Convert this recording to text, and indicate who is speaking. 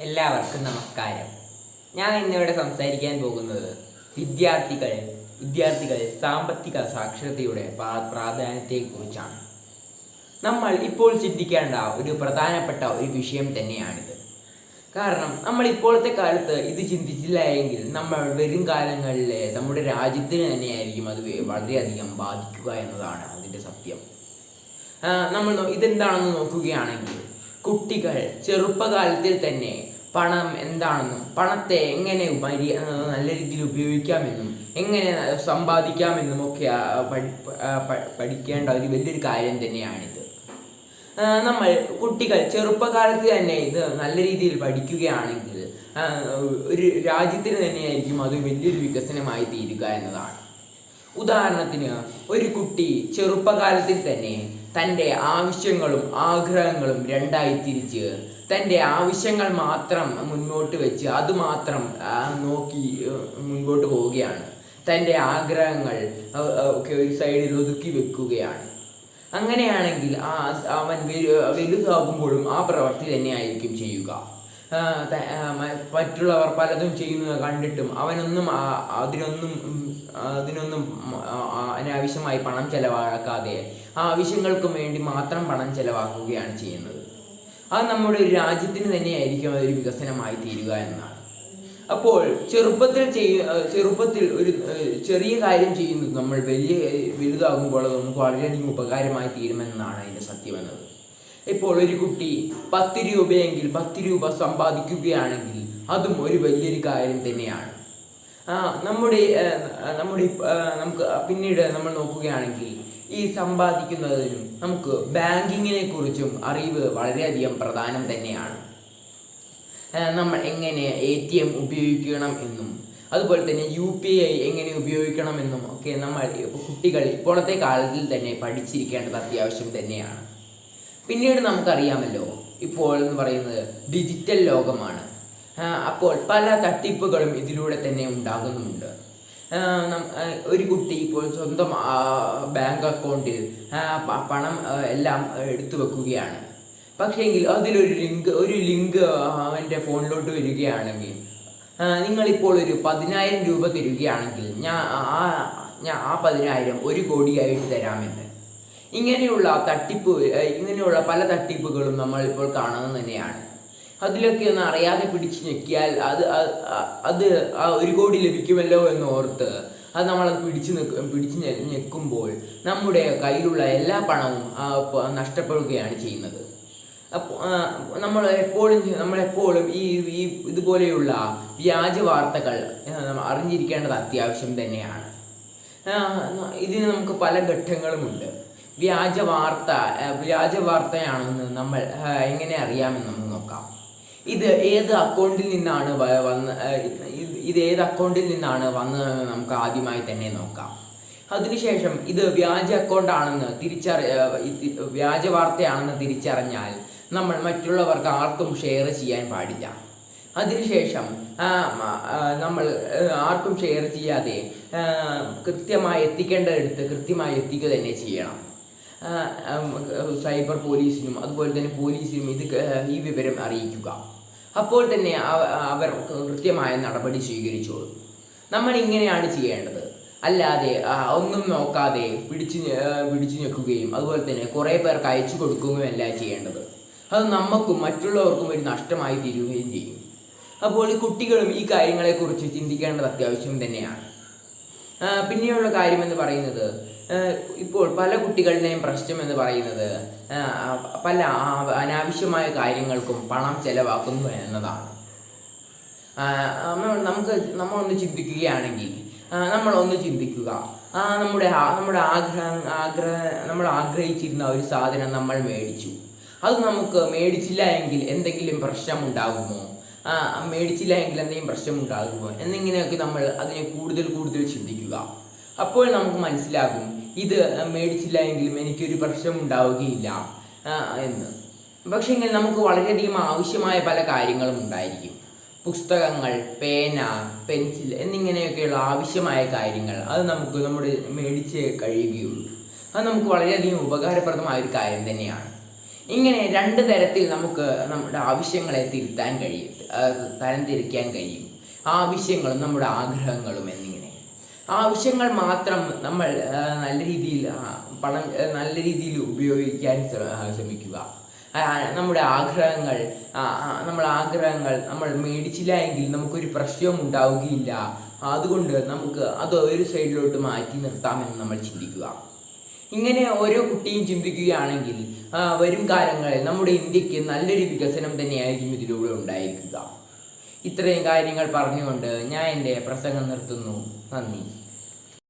Speaker 1: എല്ലാവർക്കും നമസ്കാരം. ഞാൻ ഇന്നിവിടെ സംസാരിക്കാൻ പോകുന്നത് വിദ്യാർത്ഥികൾ സാമ്പത്തിക സാക്ഷരതയുടെ പ്രാധാന്യത്തെക്കുറിച്ചാണ്. നമ്മൾ ഇപ്പോൾ ചിന്തിക്കേണ്ട ഒരു പ്രധാനപ്പെട്ട ഒരു വിഷയം തന്നെയാണിത്. കാരണം നമ്മൾ ഇപ്പോഴത്തെ കാലത്ത് ഇത് ചിന്തിച്ചില്ല എങ്കിൽ നമ്മൾ വരും കാലങ്ങളിൽ നമ്മുടെ രാജ്യത്തിന് തന്നെയായിരിക്കും അത് വളരെയധികം ബാധിക്കുക എന്നതാണ് അതിൻ്റെ സത്യം. നമ്മൾ ഇതെന്താണെന്ന് നോക്കുകയാണെങ്കിൽ, കുട്ടികൾ ചെറുപ്പകാലത്തിൽ തന്നെ പണം എന്താണെന്നും പണത്തെ എങ്ങനെ നല്ല രീതിയിൽ ഉപയോഗിക്കാമെന്നും എങ്ങനെ സമ്പാദിക്കാമെന്നും ഒക്കെ പഠിക്കേണ്ട ഒരു വലിയൊരു കാര്യം തന്നെയാണിത്. കുട്ടികൾ ചെറുപ്പകാലത്ത് തന്നെ ഇത് നല്ല രീതിയിൽ പഠിക്കുകയാണെങ്കിൽ ഒരു രാജ്യത്തിന് തന്നെയായിരിക്കും അത് വലിയൊരു വികസനമായി തീരുക എന്നതാണ്. ഉദാഹരണത്തിന്, ഒരു കുട്ടി ചെറുപ്പകാലത്തിൽ തന്നെ തൻ്റെ ആവശ്യങ്ങളും ആഗ്രഹങ്ങളും രണ്ടായി തിരിച്ച് തൻ്റെ ആവശ്യങ്ങൾ മാത്രം മുന്നോട്ട് വെച്ച് അതുമാത്രം നോക്കി മുൻപോട്ട് പോവുകയാണ്. തൻ്റെ ആഗ്രഹങ്ങൾ ഒക്കെ ഒരു സൈഡിൽ ഒതുക്കി വെക്കുകയാണ്. അങ്ങനെയാണെങ്കിൽ അവൻ വലുതാകുമ്പോഴും ആ പ്രവൃത്തി തന്നെയായിരിക്കും ചെയ്യുക. മറ്റുള്ളവർ പലതും ചെയ്യുന്നത് കണ്ടിട്ടും അവനൊന്നും അതിനൊന്നും അനാവശ്യമായി പണം ചെലവാക്കാതെ ആവശ്യങ്ങൾക്കും വേണ്ടി മാത്രം പണം ചെലവാക്കുകയാണ് ചെയ്യുന്നത്. അത് നമ്മുടെ ഒരു രാജ്യത്തിന് തന്നെയായിരിക്കും അതൊരു വികസനമായി തീരുക എന്നാണ്. അപ്പോൾ ചെറുപ്പത്തിൽ ഒരു ചെറിയ കാര്യം ചെയ്യുന്നത് നമ്മൾ വലുതാകുമ്പോൾ അത് നമുക്ക് വളരെയധികം ഉപകാരമായി തീരുമെന്നാണ് അതിൻ്റെ സത്യമെന്നത്. ഇപ്പോൾ ഒരു കുട്ടി 10 രൂപയെങ്കിൽ 10 രൂപ സമ്പാദിക്കുകയാണെങ്കിൽ അതും ഒരു വലിയൊരു കാര്യം തന്നെയാണ്. നമുക്ക് പിന്നീട് നമ്മൾ നോക്കുകയാണെങ്കിൽ, ഈ സമ്പാദിക്കുന്നതിനും നമുക്ക് ബാങ്കിങ്ങിനെ കുറിച്ചും അറിവ് വളരെയധികം പ്രധാനം തന്നെയാണ്. നമ്മൾ എങ്ങനെ ATM ഉപയോഗിക്കണം എന്നും അതുപോലെ തന്നെ UPI എങ്ങനെ ഉപയോഗിക്കണമെന്നും ഒക്കെ കുട്ടികൾ ഇപ്പോഴത്തെ കാലത്തിൽ തന്നെ പഠിച്ചിരിക്കേണ്ടത് അത്യാവശ്യം തന്നെയാണ്. പിന്നീട് നമുക്കറിയാമല്ലോ, ഇപ്പോൾ എന്ന് പറയുന്നത് ഡിജിറ്റൽ ലോകമാണ്. അപ്പോൾ പല തട്ടിപ്പുകളും ഇതിലൂടെ തന്നെ ഉണ്ടാകുന്നുമുണ്ട്. ഒരു കുട്ടി ഇപ്പോൾ സ്വന്തം ബാങ്ക് അക്കൗണ്ടിൽ പണം എല്ലാം എടുത്തു വെക്കുകയാണ്. പക്ഷേങ്കിൽ ഒരു ലിങ്ക് അവൻ്റെ ഫോണിലോട്ട് വരികയാണെങ്കിൽ, നിങ്ങളിപ്പോൾ ഒരു 10,000 രൂപ തരികയാണെങ്കിൽ ഞാൻ ആ 10,000 1 കോടിയായിട്ട് തരാമെന്ന്. ഇങ്ങനെയുള്ള പല തട്ടിപ്പുകളും നമ്മളിപ്പോൾ കാണുന്നത് തന്നെയാണ്. അതിലൊക്കെ ഒന്ന് അറിയാതെ പിടിച്ചു ഞെക്കിയാൽ അത് 1 കോടി ലഭിക്കുമല്ലോ എന്നോർത്ത് നമ്മളത് പിടിച്ചു ഞെക്കുമ്പോൾ നമ്മുടെ കയ്യിലുള്ള എല്ലാ പണവും നഷ്ടപ്പെടുകയാണ് ചെയ്യുന്നത്. നമ്മളെപ്പോഴും ഈ ഇതുപോലെയുള്ള വ്യാജ വാർത്തകൾ അറിഞ്ഞിരിക്കേണ്ടത് അത്യാവശ്യം തന്നെയാണ്. ഇതിന് നമുക്ക് പല ഘട്ടങ്ങളുമുണ്ട്. വ്യാജ വാർത്തയാണെന്ന് നമ്മൾ എങ്ങനെ അറിയാമെന്ന് നമുക്ക് നോക്കാം. ഇത് ഏത് അക്കൗണ്ടിൽ നിന്നാണ് വന്നതെന്ന് നമുക്ക് ആദ്യമായി തന്നെ നോക്കാം. അതിനുശേഷം ഇത് വ്യാജ വാർത്തയാണെന്ന് തിരിച്ചറിഞ്ഞാൽ നമ്മൾ മറ്റുള്ളവർക്ക് ആർക്കും ഷെയർ ചെയ്യാൻ പാടില്ല. അതിനുശേഷം നമ്മൾ ആർക്കും ഷെയർ ചെയ്യാതെ കൃത്യമായി എത്തിക്കേണ്ടതെടുത്ത് കൃത്യമായി എത്തിക്കുക തന്നെ ചെയ്യണം. സൈബർ പോലീസിനും അതുപോലെ തന്നെ പോലീസിനും ഈ വിവരം അറിയിക്കുക. അപ്പോൾ തന്നെ അവർ കൃത്യമായ നടപടി സ്വീകരിച്ചോളും. നമ്മൾ ഇങ്ങനെയാണ് ചെയ്യേണ്ടത്. അല്ലാതെ ഒന്നും നോക്കാതെ പിടിച്ചു ഞെക്കുകയും അതുപോലെ തന്നെ കുറേ പേർക്ക് അയച്ചു കൊടുക്കുകയും അല്ല ചെയ്യേണ്ടത്. അത് നമുക്കും മറ്റുള്ളവർക്കും ഒരു നഷ്ടമായി തീരുകയും ചെയ്യും. അപ്പോൾ കുട്ടികളും ഈ കാര്യങ്ങളെക്കുറിച്ച് ചിന്തിക്കേണ്ടത് അത്യാവശ്യം തന്നെയാണ്. പിന്നെയുള്ള കാര്യമെന്ന് പറയുന്നത്, ഇപ്പോൾ പല കുട്ടികളുടെയും പ്രശ്നം എന്ന് പറയുന്നത് പല അനാവശ്യമായ കാര്യങ്ങൾക്കും പണം ചെലവാക്കുന്നു എന്നതാണ്. നമ്മളൊന്ന് ചിന്തിക്കുകയാണെങ്കിൽ, നമ്മൾ ആഗ്രഹിച്ചിരുന്ന ഒരു സാധനം നമ്മൾ മേടിച്ചു. അത് നമുക്ക് മേടിച്ചില്ല എങ്കിൽ എന്തെങ്കിലും പ്രശ്നമുണ്ടാകുമോ എന്നിങ്ങനെയൊക്കെ നമ്മൾ അതിനെ കൂടുതൽ ചിന്തിക്കുക. അപ്പോൾ നമുക്ക് മനസ്സിലാകും, ഇത് മേടിച്ചില്ല എങ്കിലും എനിക്കൊരു പ്രശ്നം ഉണ്ടാവുകയില്ല എന്ന്. പക്ഷേ എങ്കിൽ നമുക്ക് വളരെയധികം ആവശ്യമായ പല കാര്യങ്ങളും ഉണ്ടായിരിക്കും. പുസ്തകങ്ങൾ, പേന, പെൻസിൽ എന്നിങ്ങനെയൊക്കെയുള്ള ആവശ്യമായ കാര്യങ്ങൾ അത് നമുക്ക് മേടിച്ച് കഴിയുകയുള്ളൂ. അത് നമുക്ക് വളരെയധികം ഉപകാരപ്രദമായ ഒരു കാര്യം തന്നെയാണ്. ഇങ്ങനെ രണ്ട് തരത്തിൽ നമുക്ക് നമ്മുടെ ആവശ്യങ്ങളെ തിരുത്താൻ കഴിയും, തരംതിരിക്കാൻ കഴിയും. ആവശ്യങ്ങളും നമ്മുടെ ആഗ്രഹങ്ങളും എന്നിങ്ങനെ. ആവശ്യങ്ങൾ മാത്രം നമ്മൾ നല്ല രീതിയിൽ പണം നല്ല രീതിയിൽ ഉപയോഗിക്കാൻ ശ്രമിക്കുക. നമ്മുടെ ആഗ്രഹങ്ങൾ നമ്മൾ മേടിച്ചില്ല എങ്കിൽ നമുക്കൊരു പ്രശ്നവും ഉണ്ടാവുകയില്ല. അതുകൊണ്ട് നമുക്ക് അത് ഒരു സൈഡിലോട്ട് മാറ്റി നിർത്താമെന്ന് നമ്മൾ ചിന്തിക്കുക. ഇങ്ങനെ ഓരോ കുട്ടിയും ചിന്തിക്കുകയാണെങ്കിൽ വരും കാലങ്ങളിൽ നമ്മുടെ ഇന്ത്യക്ക് നല്ലൊരു വികസനം തന്നെയായിരിക്കും ഇതിലൂടെ ഉണ്ടായിരിക്കുക. ഇത്രയും കാര്യങ്ങൾ പറഞ്ഞുകൊണ്ട് ഞാൻ എൻ്റെ പ്രസംഗം നിർത്തുന്നു. നന്ദി.